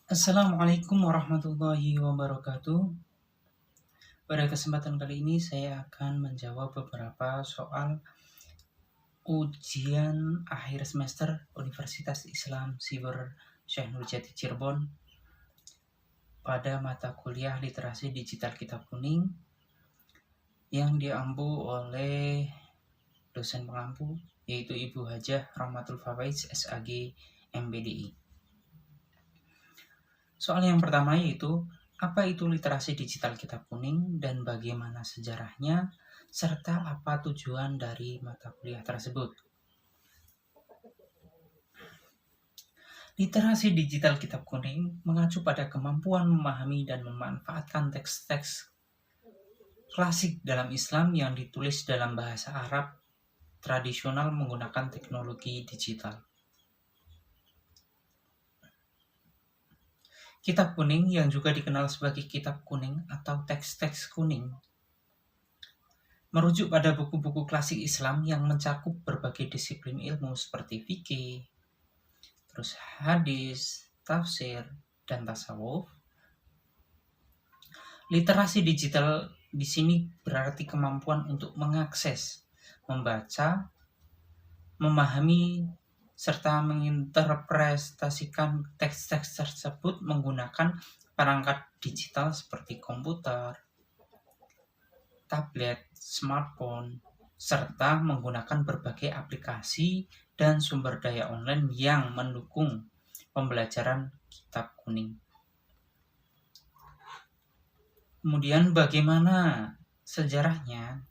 Assalamualaikum warahmatullahi wabarakatuh. Pada kesempatan kali ini saya akan menjawab beberapa soal ujian akhir semester Universitas Islam Siber Syekh Nurjati Cirebon pada mata kuliah Literasi Digital Kitab Kuning yang diampu oleh dosen pengampu yaitu Ibu Hajah Rahmatul Fawaiz SAG MBDI. Soal yang pertama yaitu apa itu literasi digital kitab kuning dan bagaimana sejarahnya, serta apa tujuan dari mata kuliah tersebut. Literasi digital kitab kuning mengacu pada kemampuan memahami dan memanfaatkan teks-teks klasik dalam Islam yang ditulis dalam bahasa Arab tradisional menggunakan teknologi digital. Kitab kuning yang juga dikenal sebagai kitab kuning atau teks-teks kuning merujuk pada buku-buku klasik Islam yang mencakup berbagai disiplin ilmu seperti fikih, terus hadis, tafsir, dan tasawuf. Literasi digital di sini berarti kemampuan untuk mengakses, membaca, memahami, serta menginterpretasikan teks-teks tersebut menggunakan perangkat digital seperti komputer, tablet, smartphone, serta menggunakan berbagai aplikasi dan sumber daya online yang mendukung pembelajaran kitab kuning. Kemudian bagaimana sejarahnya?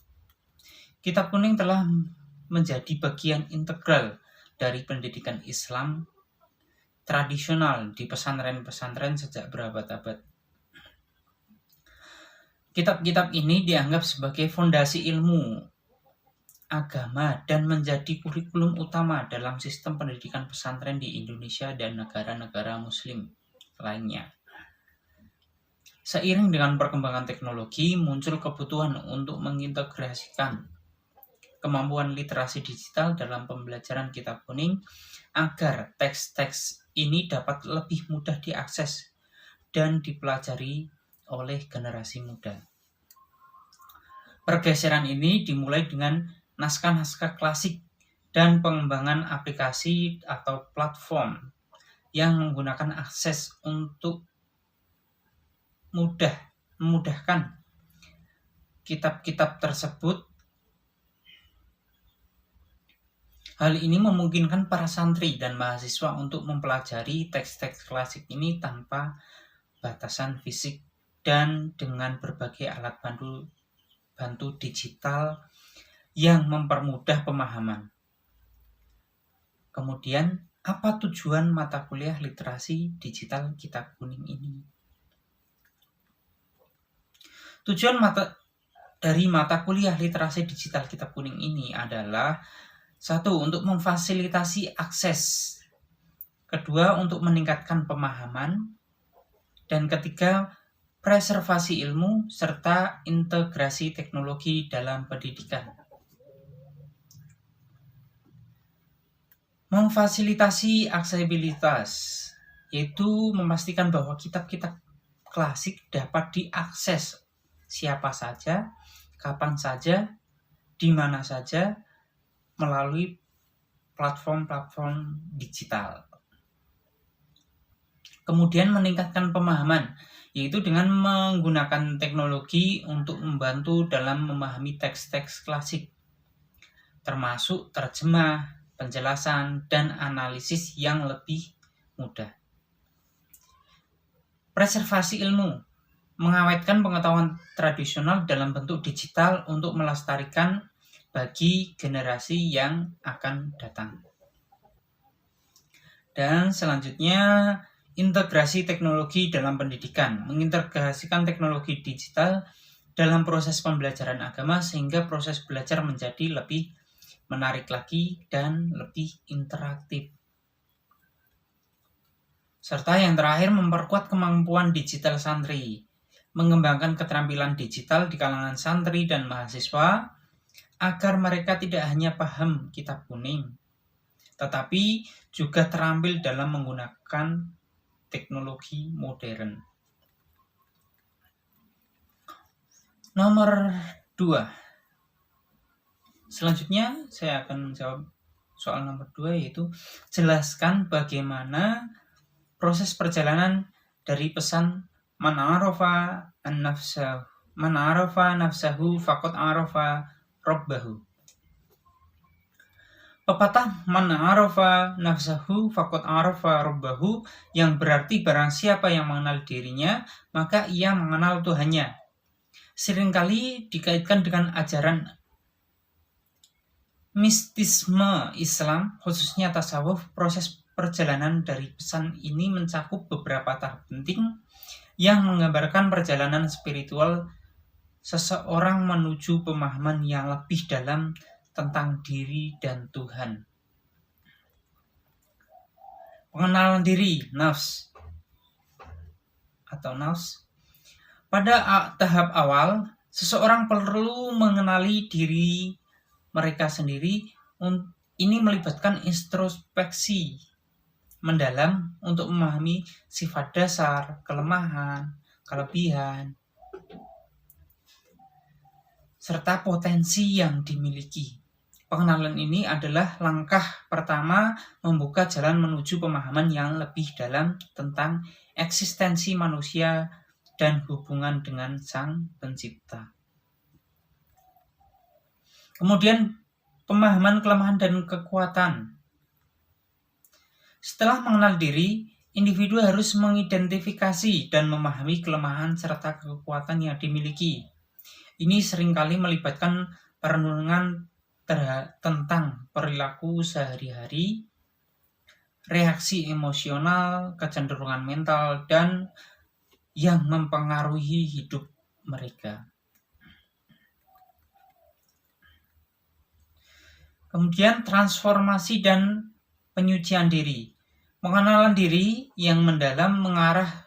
Kitab kuning telah menjadi bagian integral dari pendidikan Islam tradisional di pesantren-pesantren sejak berabad-abad. Kitab-kitab ini dianggap sebagai fondasi ilmu agama dan menjadi kurikulum utama dalam sistem pendidikan pesantren di Indonesia dan negara-negara muslim lainnya. Seiring dengan perkembangan teknologi, muncul kebutuhan untuk mengintegrasikan kemampuan literasi digital dalam pembelajaran kitab kuning agar teks-teks ini dapat lebih mudah diakses dan dipelajari oleh generasi muda. Pergeseran ini dimulai dengan naskah-naskah klasik dan pengembangan aplikasi atau platform yang menggunakan akses untuk memudahkan kitab-kitab tersebut. Hal ini memungkinkan para santri dan mahasiswa untuk mempelajari teks-teks klasik ini tanpa batasan fisik dan dengan berbagai alat bantu digital yang mempermudah pemahaman. Kemudian, apa tujuan mata kuliah literasi digital kitab kuning ini? Tujuan dari mata kuliah literasi digital kitab kuning ini adalah satu, untuk memfasilitasi akses. Kedua, untuk meningkatkan pemahaman. Dan ketiga, preservasi ilmu serta integrasi teknologi dalam pendidikan. Memfasilitasi aksesibilitas, yaitu memastikan bahwa kitab-kitab klasik dapat diakses siapa saja, kapan saja, di mana saja, melalui platform-platform digital. Kemudian meningkatkan pemahaman, yaitu dengan menggunakan teknologi untuk membantu dalam memahami teks-teks klasik, termasuk terjemah, penjelasan, dan analisis yang lebih mudah. Preservasi ilmu, mengawetkan pengetahuan tradisional dalam bentuk digital untuk melestarikan bagi generasi yang akan datang. Dan selanjutnya, integrasi teknologi dalam pendidikan, mengintegrasikan teknologi digital dalam proses pembelajaran agama sehingga proses belajar menjadi lebih menarik lagi dan lebih interaktif. Serta yang terakhir, memperkuat kemampuan digital santri, mengembangkan keterampilan digital di kalangan santri dan mahasiswa agar mereka tidak hanya paham kitab kuning, tetapi juga terampil dalam menggunakan teknologi modern. Nomor 2. Selanjutnya saya akan menjawab soal nomor 2, yaitu jelaskan bagaimana proses perjalanan dari pesan man arafa nafsahu faqad arafa rabbahu. Pepatah man arafa nafsahu faqad arafa rabbahu yang berarti barang siapa yang mengenal dirinya, maka ia mengenal Tuhannya. Seringkali dikaitkan dengan ajaran mistisme Islam, khususnya tasawuf. Proses perjalanan dari pesan ini mencakup beberapa tahap penting yang menggambarkan perjalanan spiritual seseorang menuju pemahaman yang lebih dalam tentang diri dan Tuhan. Pengenalan diri, nafs. Pada tahap awal, seseorang perlu mengenali diri mereka sendiri. Ini melibatkan introspeksi mendalam untuk memahami sifat dasar, kelemahan, kelebihan, serta potensi yang dimiliki. Pengenalan ini adalah langkah pertama membuka jalan menuju pemahaman yang lebih dalam tentang eksistensi manusia dan hubungan dengan Sang Pencipta. Kemudian pemahaman kelemahan dan kekuatan. Setelah mengenal diri, individu harus mengidentifikasi dan memahami kelemahan serta kekuatan yang dimiliki. Ini seringkali melibatkan perenungan tentang perilaku sehari-hari, reaksi emosional, kecenderungan mental, dan yang mempengaruhi hidup mereka. Kemudian transformasi dan penyucian diri. Pengenalan diri yang mendalam mengarah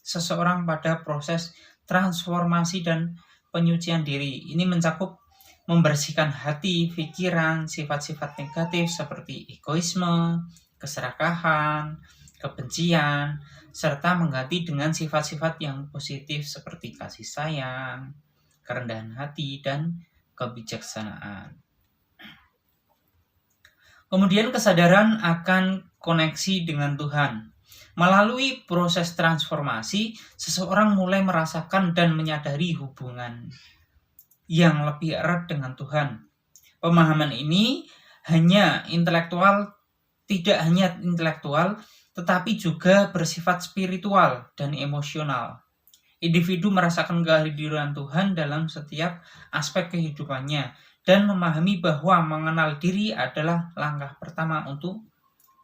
seseorang pada proses transformasi dan penyucian diri. Ini mencakup membersihkan hati, pikiran, sifat-sifat negatif seperti egoisme, keserakahan, kebencian, serta mengganti dengan sifat-sifat yang positif seperti kasih sayang, kerendahan hati, dan kebijaksanaan. Kemudian kesadaran akan koneksi dengan Tuhan. Melalui proses transformasi, seseorang mulai merasakan dan menyadari hubungan yang lebih erat dengan Tuhan. Pemahaman ini tidak hanya intelektual, tetapi juga bersifat spiritual dan emosional. Individu merasakan kehadiran Tuhan dalam setiap aspek kehidupannya dan memahami bahwa mengenal diri adalah langkah pertama untuk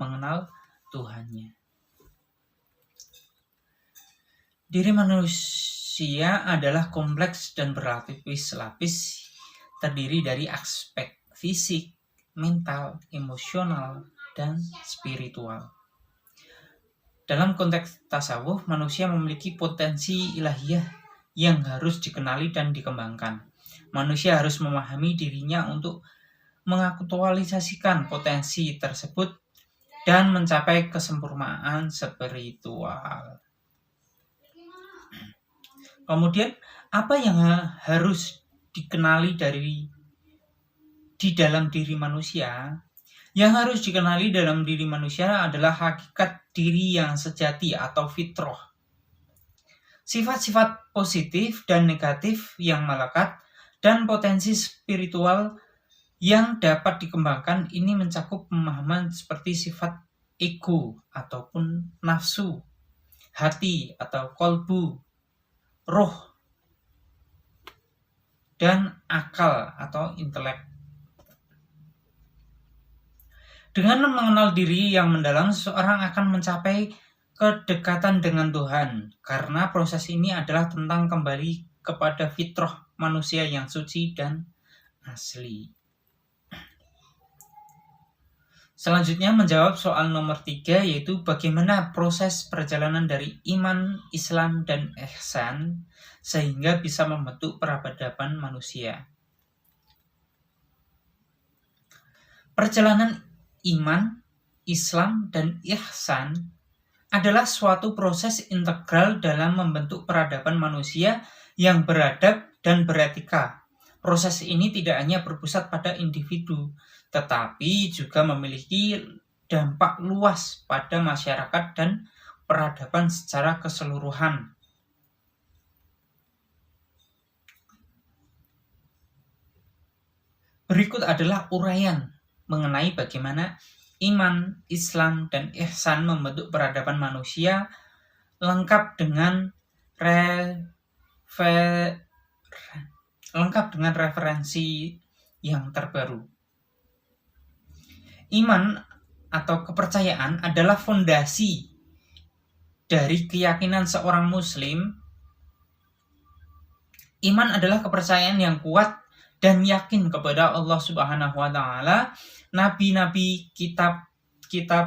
mengenal Tuhannya. Diri manusia adalah kompleks dan berlapis-lapis, terdiri dari aspek fisik, mental, emosional, dan spiritual. Dalam konteks tasawuf, manusia memiliki potensi ilahiyah yang harus dikenali dan dikembangkan. Manusia harus memahami dirinya untuk mengaktualisasikan potensi tersebut dan mencapai kesempurnaan spiritual. Kemudian, apa yang harus dikenali di dalam diri manusia? Yang harus dikenali dalam diri manusia adalah hakikat diri yang sejati atau fitrah. Sifat-sifat positif dan negatif yang melekat dan potensi spiritual yang dapat dikembangkan ini mencakup pemahaman seperti sifat ego ataupun nafsu, hati atau kolbu, roh, dan akal atau intelek. Dengan mengenal diri yang mendalam, seseorang akan mencapai kedekatan dengan Tuhan, karena proses ini adalah tentang kembali kepada fitrah manusia yang suci dan asli. Selanjutnya menjawab soal nomor 3, yaitu bagaimana proses perjalanan dari iman, Islam, dan ihsan sehingga bisa membentuk peradaban manusia. Perjalanan iman, Islam, dan ihsan adalah suatu proses integral dalam membentuk peradaban manusia yang beradab dan beretika. Proses ini tidak hanya berpusat pada individu, tetapi juga memiliki dampak luas pada masyarakat dan peradaban secara keseluruhan. Berikut adalah uraian mengenai bagaimana iman, Islam, dan ihsan membentuk peradaban manusia lengkap dengan referensi yang terbaru. Iman atau kepercayaan adalah fondasi dari keyakinan seorang muslim. Iman adalah kepercayaan yang kuat dan yakin kepada Allah Subhanahu wa taala, nabi-nabi, kitab,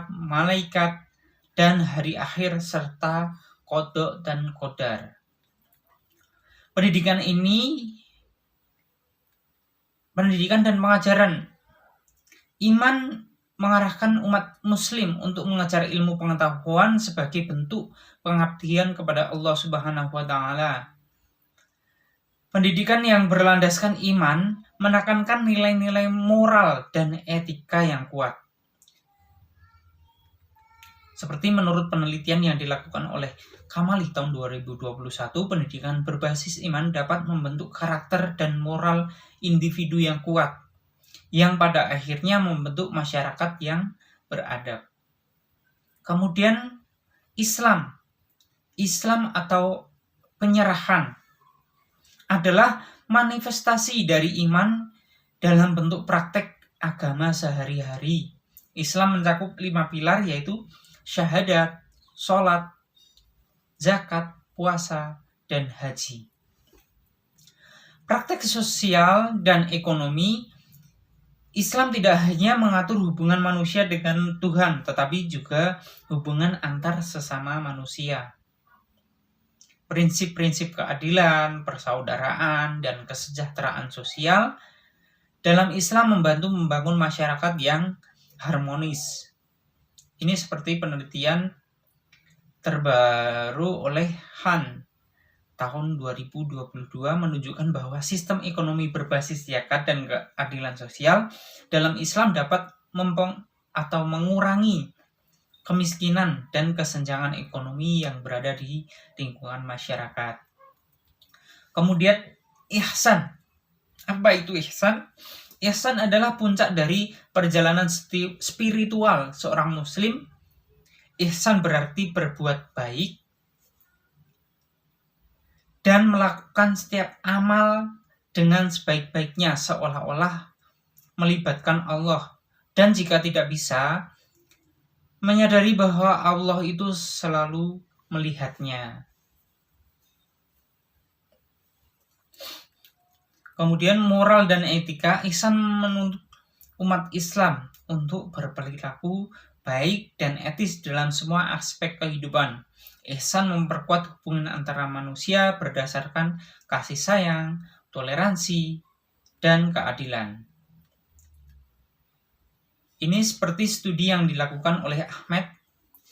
malaikat, dan hari akhir serta qada dan qadar. Pendidikan dan pengajaran iman mengarahkan umat muslim untuk mengajar ilmu pengetahuan sebagai bentuk pengabdian kepada Allah Subhanahu wa taala. Pendidikan yang berlandaskan iman menekankan nilai-nilai moral dan etika yang kuat. Seperti menurut penelitian yang dilakukan oleh Kamali tahun 2021, pendidikan berbasis iman dapat membentuk karakter dan moral individu yang kuat, yang pada akhirnya membentuk masyarakat yang beradab. Kemudian Islam atau penyerahan adalah manifestasi dari iman dalam bentuk praktek agama sehari-hari. Islam mencakup 5 pilar, yaitu syahadat, sholat, zakat, puasa, dan haji. Praktek sosial dan ekonomi, Islam tidak hanya mengatur hubungan manusia dengan Tuhan, tetapi juga hubungan antar sesama manusia. Prinsip-prinsip keadilan, persaudaraan, dan kesejahteraan sosial dalam Islam membantu membangun masyarakat yang harmonis. Ini seperti penelitian terbaru oleh Han tahun 2022 menunjukkan bahwa sistem ekonomi berbasis zakat dan keadilan sosial dalam Islam dapat mengurangi kemiskinan dan kesenjangan ekonomi yang berada di lingkungan masyarakat. Kemudian ihsan. Apa itu ihsan? Ihsan adalah puncak dari perjalanan spiritual seorang muslim. Ihsan berarti berbuat baik dan melakukan setiap amal dengan sebaik-baiknya, seolah-olah melibatkan Allah. Dan jika tidak bisa, menyadari bahwa Allah itu selalu melihatnya. Kemudian moral dan etika, ihsan menuntut umat Islam untuk berperilaku baik dan etis dalam semua aspek kehidupan. Ihsan memperkuat hubungan antara manusia berdasarkan kasih sayang, toleransi, dan keadilan. Ini seperti studi yang dilakukan oleh Ahmed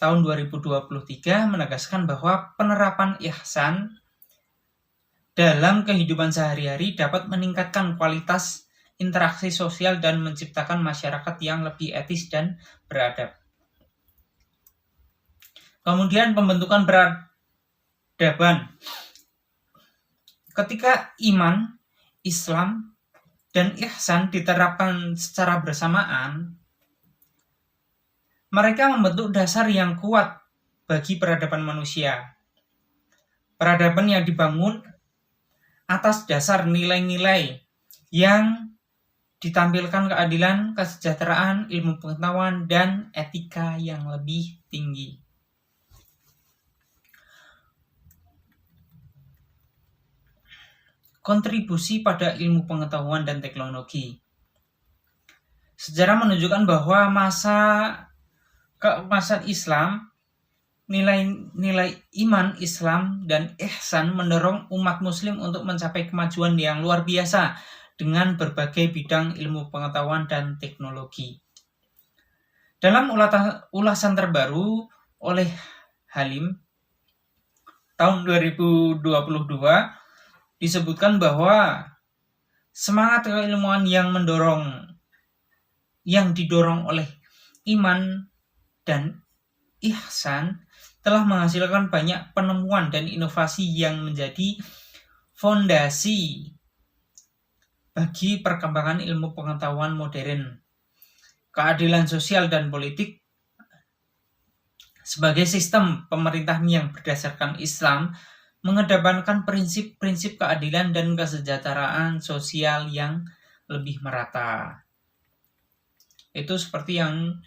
tahun 2023 menegaskan bahwa penerapan ihsan dalam kehidupan sehari-hari dapat meningkatkan kualitas interaksi sosial dan menciptakan masyarakat yang lebih etis dan beradab. Kemudian pembentukan peradaban. Ketika iman, Islam, dan ihsan diterapkan secara bersamaan, mereka membentuk dasar yang kuat bagi peradaban manusia. Peradaban yang dibangun atas dasar nilai-nilai yang ditampilkan keadilan, kesejahteraan, ilmu pengetahuan, dan etika yang lebih tinggi. Kontribusi pada ilmu pengetahuan dan teknologi. Sejarah menunjukkan bahwa keemasan Islam, nilai iman Islam dan ihsan mendorong umat muslim untuk mencapai kemajuan yang luar biasa dengan berbagai bidang ilmu pengetahuan dan teknologi. Dalam ulasan terbaru oleh Halim tahun 2022 disebutkan bahwa semangat keilmuan yang didorong oleh iman dan ihsan telah menghasilkan banyak penemuan dan inovasi yang menjadi fondasi bagi perkembangan ilmu pengetahuan modern. Keadilan sosial dan politik sebagai sistem pemerintahan yang berdasarkan Islam mengedepankan prinsip-prinsip keadilan dan kesejahteraan sosial yang lebih merata. Itu seperti yang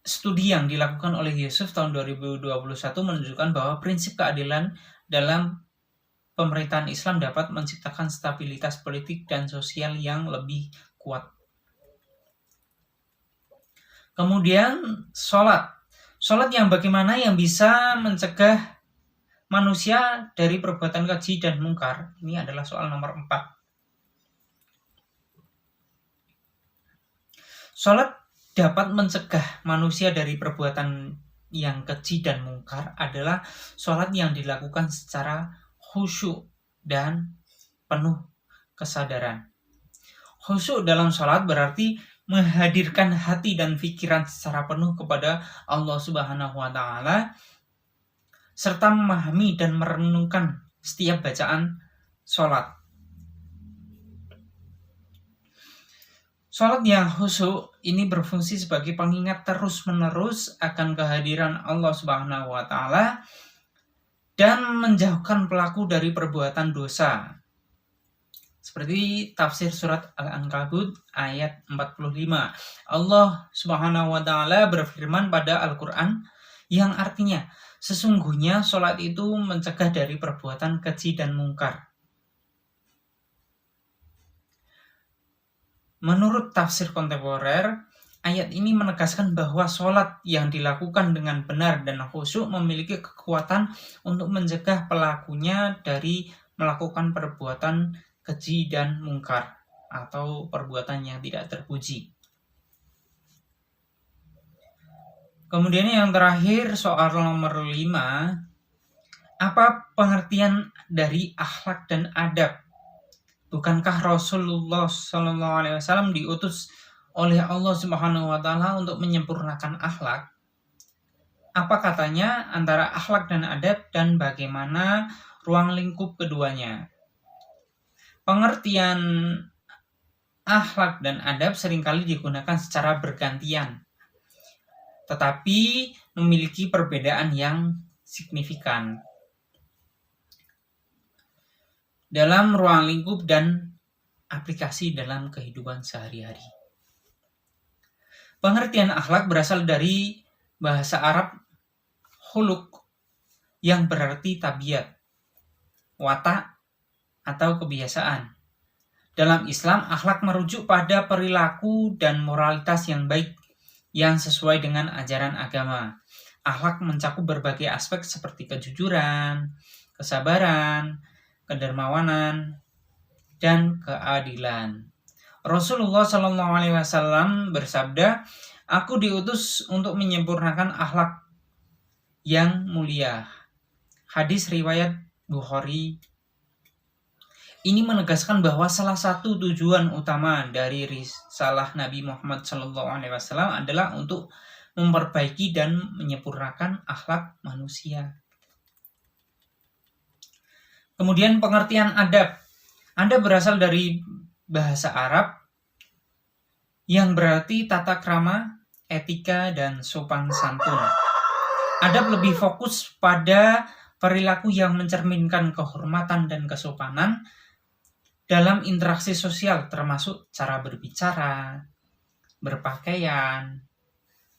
studi yang dilakukan oleh Yusuf tahun 2021 menunjukkan bahwa prinsip keadilan dalam pemerintahan Islam dapat menciptakan stabilitas politik dan sosial yang lebih kuat. Kemudian sholat yang bagaimana yang bisa mencegah manusia dari perbuatan keji dan mungkar. Ini adalah soal nomor 4. Sholat dapat mencegah manusia dari perbuatan yang keji dan mungkar adalah sholat yang dilakukan secara khusyuk dan penuh kesadaran. Khusyuk dalam sholat berarti menghadirkan hati dan pikiran secara penuh kepada Allah Subhanahu wa Ta'ala, serta memahami dan merenungkan setiap bacaan sholat. Sholat yang khusyuk ini berfungsi sebagai pengingat terus-menerus akan kehadiran Allah Subhanahu wa Ta'ala dan menjauhkan pelaku dari perbuatan dosa. Seperti tafsir surat Al-Ankabut ayat 45. Allah Subhanahu wa Ta'ala berfirman pada Al-Quran yang artinya, sesungguhnya sholat itu mencegah dari perbuatan keji dan mungkar. Menurut tafsir kontemporer, ayat ini menegaskan bahwa sholat yang dilakukan dengan benar dan khusyuk memiliki kekuatan untuk mencegah pelakunya dari melakukan perbuatan keji dan mungkar atau perbuatan yang tidak terpuji. Kemudian yang terakhir soal nomor 5, apa pengertian dari akhlak dan adab? Bukankah Rasulullah SAW diutus oleh Allah Subhanahu wa Ta'ala untuk menyempurnakan akhlak? Apa katanya antara akhlak dan adab dan bagaimana ruang lingkup keduanya? Pengertian akhlak dan adab seringkali digunakan secara bergantian, tetapi memiliki perbedaan yang signifikan dalam ruang lingkup dan aplikasi dalam kehidupan sehari-hari. Pengertian akhlak berasal dari bahasa Arab khuluq yang berarti tabiat, watak, atau kebiasaan. Dalam Islam, akhlak merujuk pada perilaku dan moralitas yang baik yang sesuai dengan ajaran agama. Akhlak mencakup berbagai aspek seperti kejujuran, kesabaran, kedermawanan, dan keadilan. Rasulullah SAW bersabda, "Aku diutus untuk menyempurnakan akhlak yang mulia." Hadis riwayat Bukhari. Ini menegaskan bahwa salah satu tujuan utama dari risalah Nabi Muhammad SAW adalah untuk memperbaiki dan menyempurnakan akhlak manusia. Kemudian pengertian adab. Adab berasal dari bahasa Arab yang berarti tata krama, etika, dan sopan santun. Adab lebih fokus pada perilaku yang mencerminkan kehormatan dan kesopanan dalam interaksi sosial, termasuk cara berbicara, berpakaian,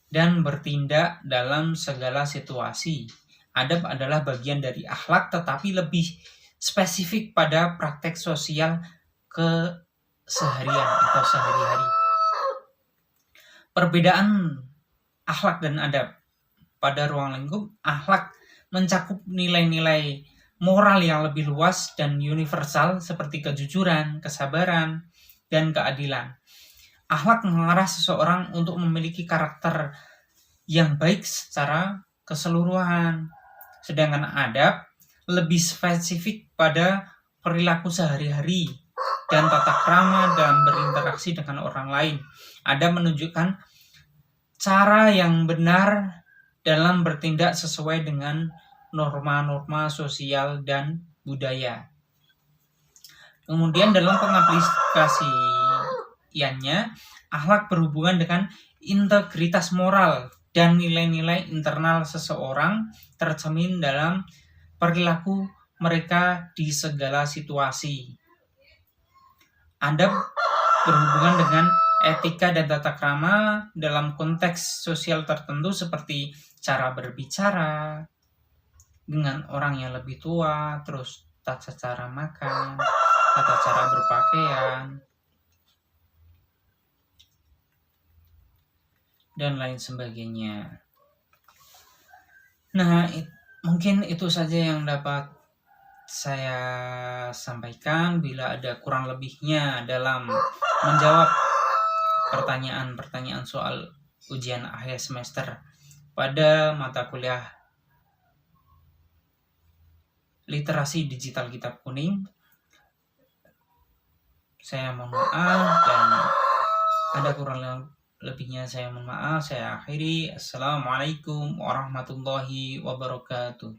dan bertindak dalam segala situasi. Adab adalah bagian dari akhlak, tetapi lebih spesifik pada praktek sosial keseharian atau sehari-hari. Perbedaan akhlak dan adab. Pada ruang lingkup, akhlak mencakup nilai-nilai moral yang lebih luas dan universal seperti kejujuran, kesabaran, dan keadilan. Akhlak mengarah seseorang untuk memiliki karakter yang baik secara keseluruhan. Sedangkan adab lebih spesifik pada perilaku sehari-hari dan tata krama dalam berinteraksi dengan orang lain. Adab menunjukkan cara yang benar dalam bertindak sesuai dengan norma-norma sosial dan budaya. Kemudian dalam pengaplikasiannya, akhlak berhubungan dengan integritas moral dan nilai-nilai internal seseorang tercermin dalam perilaku mereka di segala situasi. Adab berhubungan dengan etika dan tata krama dalam konteks sosial tertentu seperti cara berbicara dengan orang yang lebih tua, terus tata cara makan, tata cara berpakaian, dan lain sebagainya. Nah, mungkin itu saja yang dapat saya sampaikan. Bila ada kurang lebihnya dalam menjawab pertanyaan-pertanyaan soal ujian akhir semester pada mata kuliah literasi digital kitab kuning, saya mohon maaf, dan ada kurang lebihnya saya mohon maaf. Saya akhiri. Assalamualaikum warahmatullahi wabarakatuh.